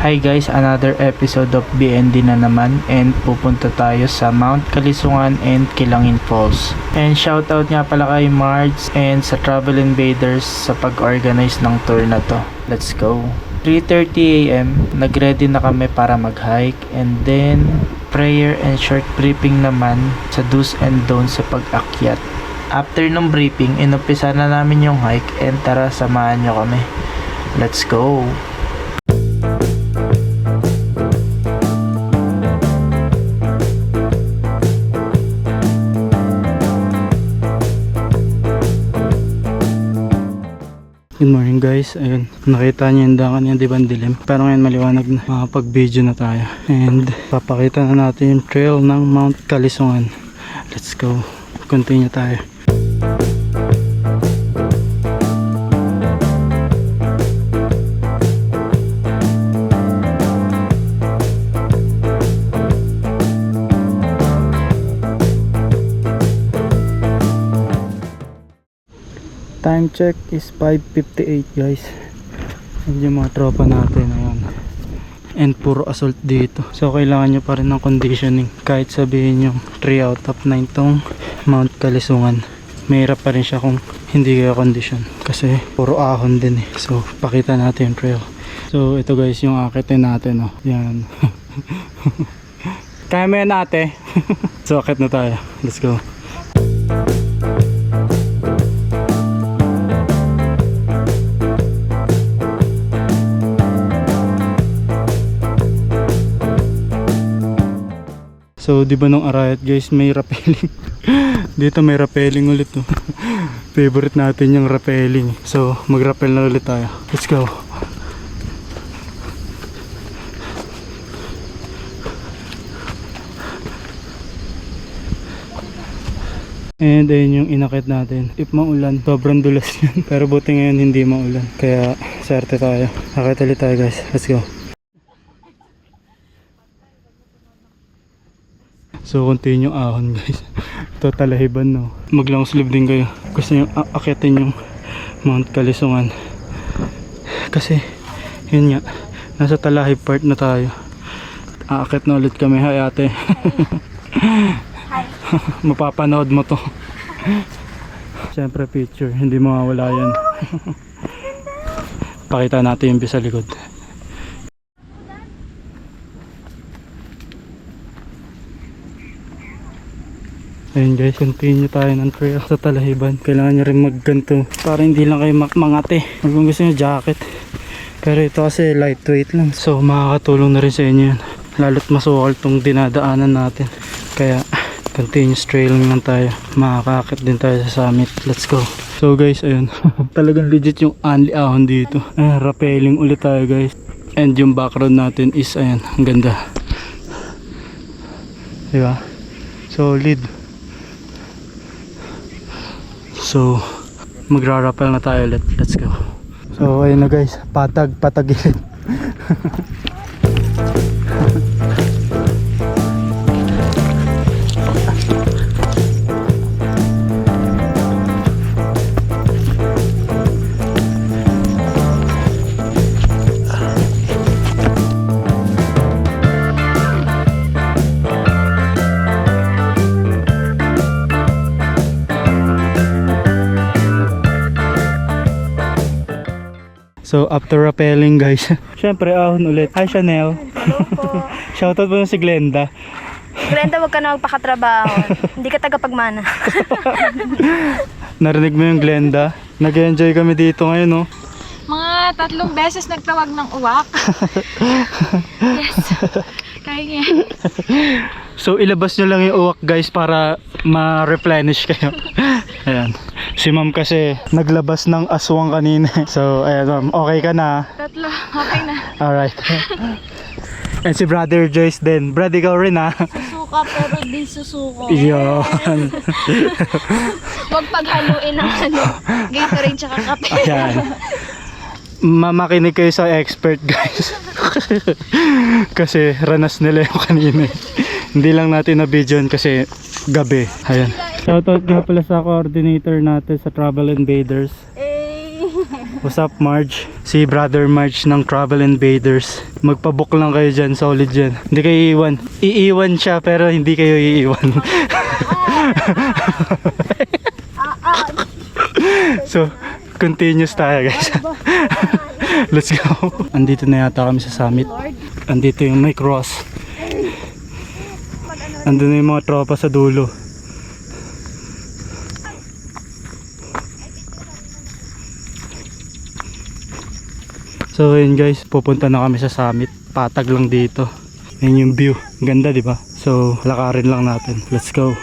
Hi guys, another episode of BND na naman and pupunta tayo sa Mount Kalisungan and Kilangin Falls. And shoutout nga pala kay Mards and sa Travel Invaders sa pag-organize ng tour na to. Let's go! 3:30 AM, nag-ready na kami para mag-hike and then prayer and short briefing naman sa do's and don'ts sa pag-akyat. After ng briefing, inumpisa na namin yung hike and tara samahan nyo kami. Let's go! Good morning guys, ayun, nakita niyo yung daan kanina, di ba dilim? Pero ngayon maliwanag na, makapag-video na tayo. And papakita na natin yung trail ng Mount Kalisungan. Let's go, continue tayo. Time check is 5:58 guys. And yung mga tropa natin ayun. And puro assault dito. So kailangan nyo pa rin ng conditioning. Kahit sabihin yung 3 out of 9 tong Mount Kalisungan, mahirap pa rin siya kung hindi kayo condition. Kasi puro ahon din eh. So pakita natin yung trail. So ito guys yung akitin natin oh. Yan. Kaya mo yan ate. So akit na tayo. Let's go. So di ba nung Arayat guys may rappelling. Dito may rappelling ulit oh. Favorite natin yung rappelling. So mag-rappel na ulit tayo. Let's go. And ayun yung inakit natin. If maulan, sobrang dulas yun. Pero buti ngayon hindi maulan. Kaya swerte tayo. Akit ulit tayo guys. Let's go. So continue ahon guys. Ito talahiban no. Mag long sleeve din kayo. Gusto nyo akitin yung Mount Kalisungan. Kasi yun nga, nasa talahib part na tayo. Aakit na ulit kami. Hi ate. Hi. Mapapanood mo to. Siyempre picture, hindi mawawala yan. Pakita natin yung view sa likod. Ayun guys, continue tayo ng trail sa talahiban. Kailangan nyo rin magganto para hindi lang kayo mangate. Kung gusto nyo jacket. Pero ito kasi lightweight lang. So makakatulong na rin sa inyo yan. Lalo't masukal tong dinadaanan natin. Kaya continuous trailing lang tayo. Makakakit din tayo sa summit. Let's go. So guys, ayun. Talagang legit yung anli ahon dito. Rappelling ulit tayo guys. And yung background natin is ayan, ang ganda. Diba? Solid. So magra-rappel na tayo ulit. Let's go. So ayun na guys, patag-patagilid. So after rappelling guys, syempre ahon ulit. Hi Chanel. Hello po. Shoutout mo si Glenda. Glenda, wag ka na magpakatrabaho. Hindi ka tagapagmana. Narinig mo yung Glenda? Nag-enjoy kami dito ngayon no. Mga 3 beses nagtawag ng uwak. Yes. Kaya nga. So ilabas nyo lang yung uwak guys para ma-replenish kayo. Ayan. Si ma'am kasi naglabas ng aswang kanina. So ayan ma'am, okay ka na? 3, okay na. Alright. And si brother Joyce din. Brad, ikaw rin ha. Susuka pero di susuko. Yun. Huwag paghaluin ng Gatorade tsaka kape. Ayan. Mamakinig kayo sa expert guys. Kasi ranas nila yung kanina. Hindi lang natin na video kasi gabi. Ayan. Shoutout nga pala sa coordinator natin sa Travel Invaders. What's up, Marge? Si Brother Marge ng Travel Invaders. Magpabook lang kayo dyan, solid dyan. Hindi kayo iiwan. Iiwan siya pero hindi kayo iiwan. So, continuous tayo guys. Let's go. Andito na yata kami sa summit. Andito yung may cross. Andun na yung mga tropa sa dulo. So yun guys, pupunta na kami sa summit. Patag lang dito. Yan yung view. Ganda, di ba? So lakarin lang natin. Let's go.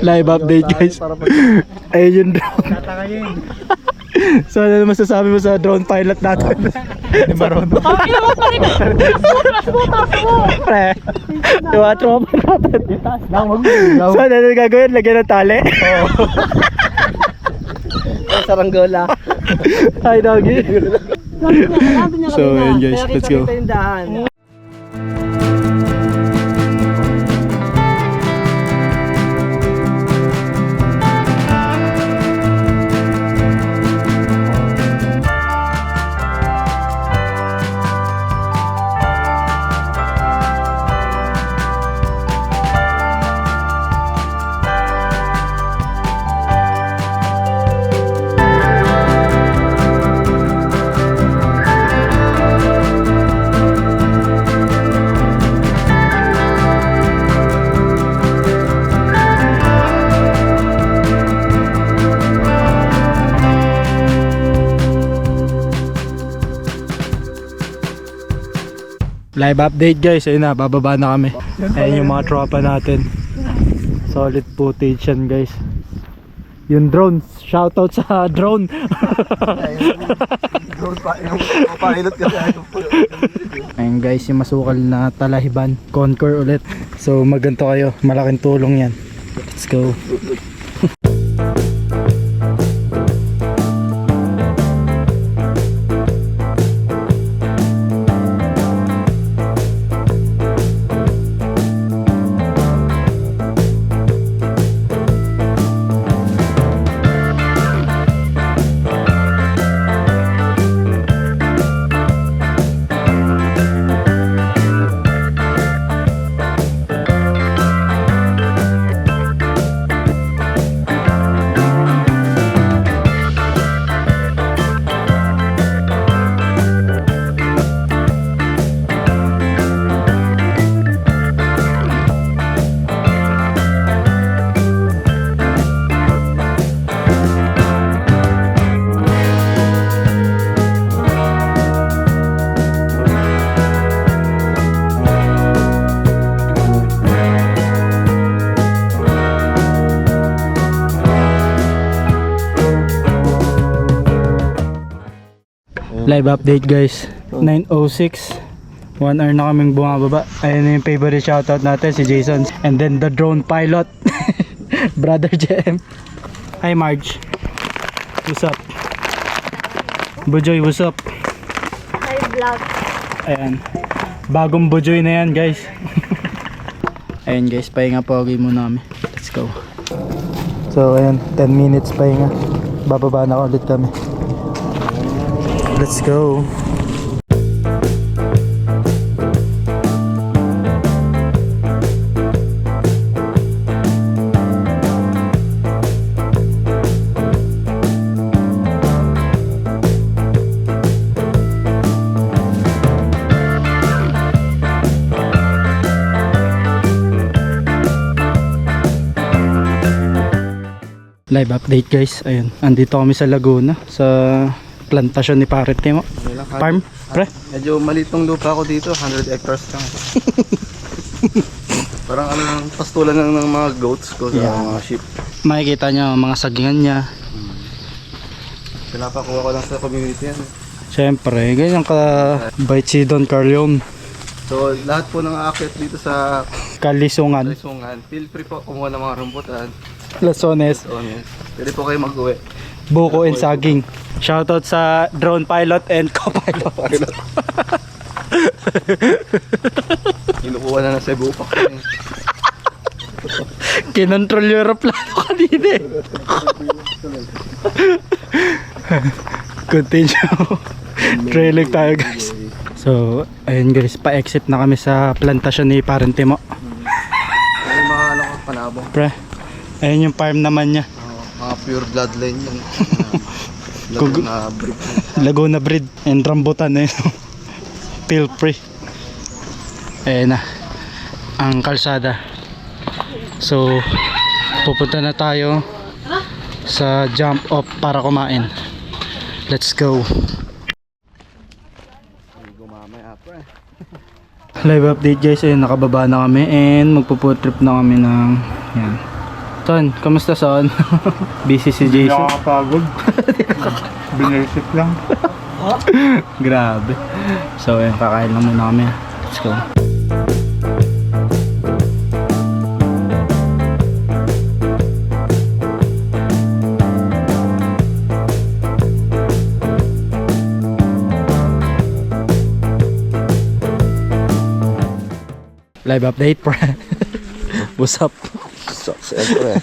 Live update guys. Ayun yung drone. So ano masasabi mo sa drone pilot natin? Hindi marunong. Pre, yung tropa natin. So ano na gagawin? Lagyan ng tali? Oo. Saranggola. Hi doggy. So ayun guys, let's go. Live update guys, ayun na, bababa na kami. Ayun yung mga tropa natin. Solid footage yan guys. Yung drone, shoutout sa drone. Drone pa, yung pilot ka. Ayun guys, yung masukal na Talahiban, Conquer ulit. So magganto kayo, malaking tulong yan. Let's go. Live update guys, 9:06, 1 hour na kaming bumababa. Ayun na yung favorite shoutout natin, si Jason. And then the drone pilot, Brother JM. Hi Marge, what's up? Bujoy, what's up? Hi vlog. Ayan, bagong Bujoy na yan guys. Ayun guys, pahinga pogi muna kami. Let's go. So ayun, 10 minutes pahinga. Bababa na ulit kami. Let's go. Live update guys, ayun, andito kami sa Laguna, sa plantasyon ni Pare Timo. Farm, pre? Medyo maliit tong lupa ko dito, 100 hectares lang. Parang ano lang, pastulan lang ng mga goats ko sa mga sheep. Makikita nyo ang mga sagingan niya. Pinapakuha ko lang sa community yan. Siyempre, ganyan ka bait si Don Carleon. So lahat po ng aakyat dito sa Kalisungan, Kalisungan, feel free po kumuha ng mga rambutan. Lasones, So yes, pwede po kayo mag-uwi. buko and saging. Shoutout sa drone pilot and co-pilot. Kinukuha na ng Cebu pa kami. Kinontrol yung aeroplano kanina eh. Continue. Trailing tayo guys. So, ayun guys, pa-exit na kami sa plantasyon ni Pare Timo. May mga ano ko, panabong. Pre, ayun yung farm naman niya. Mga pure bloodline yung na breed. Laguna breed and rambutan eh. Feel free. Ayun na ang kalsada. So pupunta na tayo sa jump off para kumain. Let's go. Live update guys, ayun, nakababa na kami and magpo-food trip na kami ng yan. Son, kamusta son? Busy si Jason? Nakakapagod. Binersit lang. Grabe. So ayun, kakain lang muna kami. Let's go. Live update, pre. What's up? So, siyempre.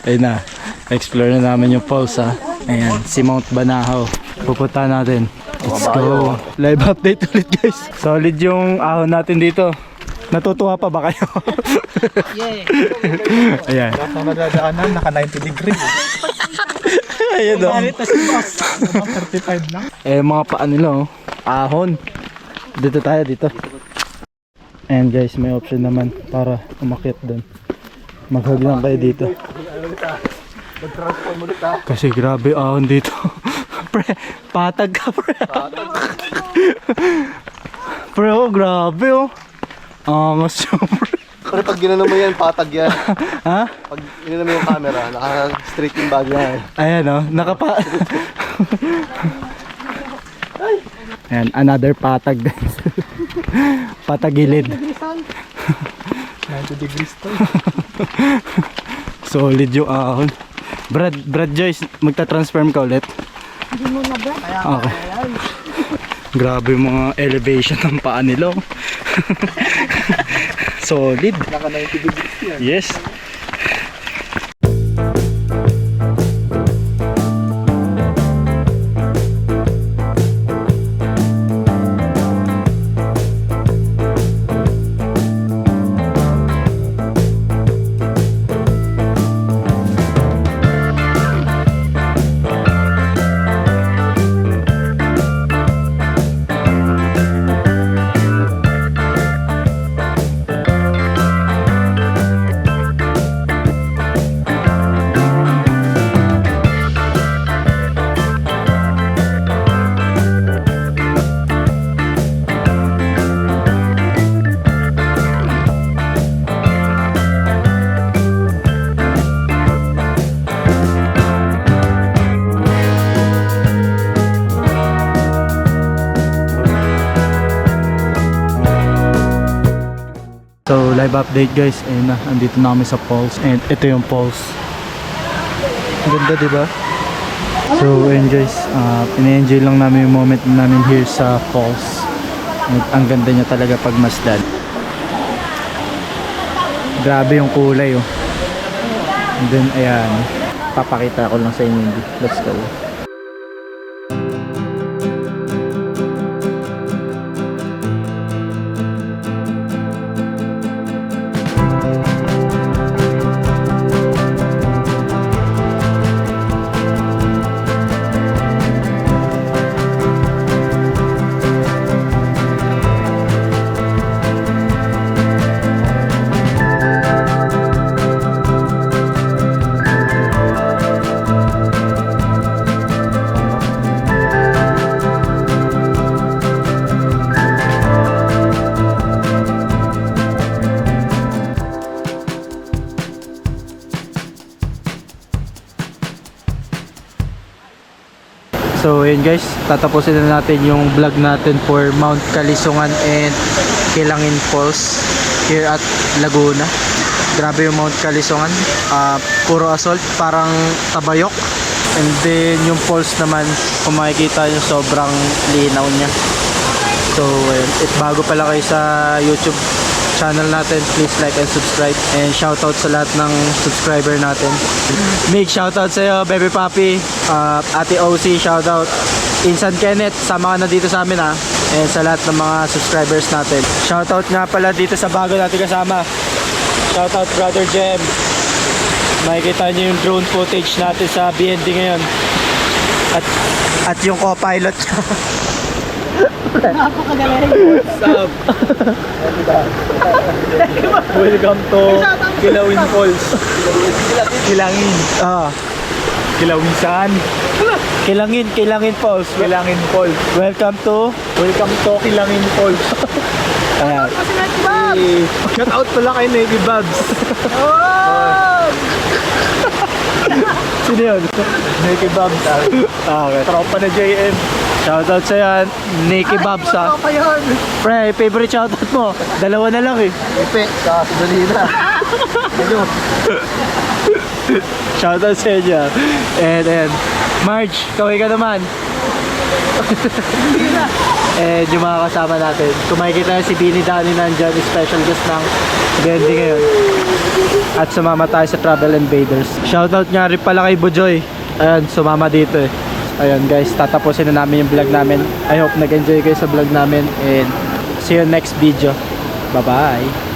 Ayun na, explore na namin yung falls ha. Ayan, si Mount Banahaw. Pupunta natin. Let's go. Live update ulit guys. Solid yung ahon natin dito. Natutuwa pa ba kayo? Yeah. Ayan. Nasa nadadaanan, naka 90 degree. Ayan o. Si boss. 35 lang. Eh mga paa nila oh. Ahon. Dito tayo dito. And guys, may option naman para umakyat doon. Maghag lang kayo dito. Kasi grabe ahon dito. Pre, patag ka pre. Pre, oh grabe oh. Angas yun pre. Pero pag ginano mo yan, patag yan. Ha? Pag ginano mo yung camera, naka-straight yung bag yan. Ayan oh, nakapa... Ayan, another patag guys. Patagilid. 90 degrees to. Solid yung ahon. Brad Joyce, magta-transform ka ulit? Hindi mo na ba? Okay. Grabe yung mga elevation ng paa nila. Oh. Solid. Naka 90 degrees yan. Yes. So live update guys, ayun na, andito na kami sa falls and ito yung falls. Ang ganda diba? So ayun guys, ina-enjoy lang namin yung moment namin here sa falls. Ang ganda niya talaga pag masdan. Grabe yung kulay oh. And then ayan, papakita ko lang sa inyo. Let's go. So yun guys, tatapusin na natin yung vlog natin for Mount Kalisungan and Kilangin Falls here at Laguna. Grabe yung Mount Kalisungan, puro assault, parang tabayok. And then yung falls naman, kung makikita nyo, sobrang linaw niya. So bago pala kayo sa YouTube channel natin, please like and subscribe, and shoutout sa lahat ng subscriber natin. Big shoutout sa iyo, Baby Papi, Ate OC, shoutout. Insan Kenneth, sama ka na dito sa amin ha. And sa lahat ng mga subscribers natin. Shoutout nga pala dito sa bago natin kasama. Shoutout Brother Jem. Makikita niyo yung drone footage natin sa BND ngayon. At yung co-pilot niya. What's up? Welcome to Kilawin Falls. Kilangin. Kilawin saan? Kilangin Falls. Kilangin Falls. Welcome to Kilangin Falls. ayan. Shout out pala kay Navy Babs. Sino yun? Navy Babs. Okay. Tropa na JM. Shoutout sa yan, Nikki Babs ha. Pre, favorite shoutout mo. Dalawa na lang eh. Ipe, sa Dalina. Shoutout sa inyo. And Marge, kaway ka naman. And yung mga kasama natin. Kung makikita nyo si Bini Dani nandyan, special guest ng BND ngayon. At sumama tayo sa Travel Invaders. Shoutout nga rin pala kay Bujoy. Ayan, sumama dito eh. Ayun guys, tatapusin na namin yung vlog namin. I hope nag-enjoy kayo sa vlog namin. And see you next video. Bye bye.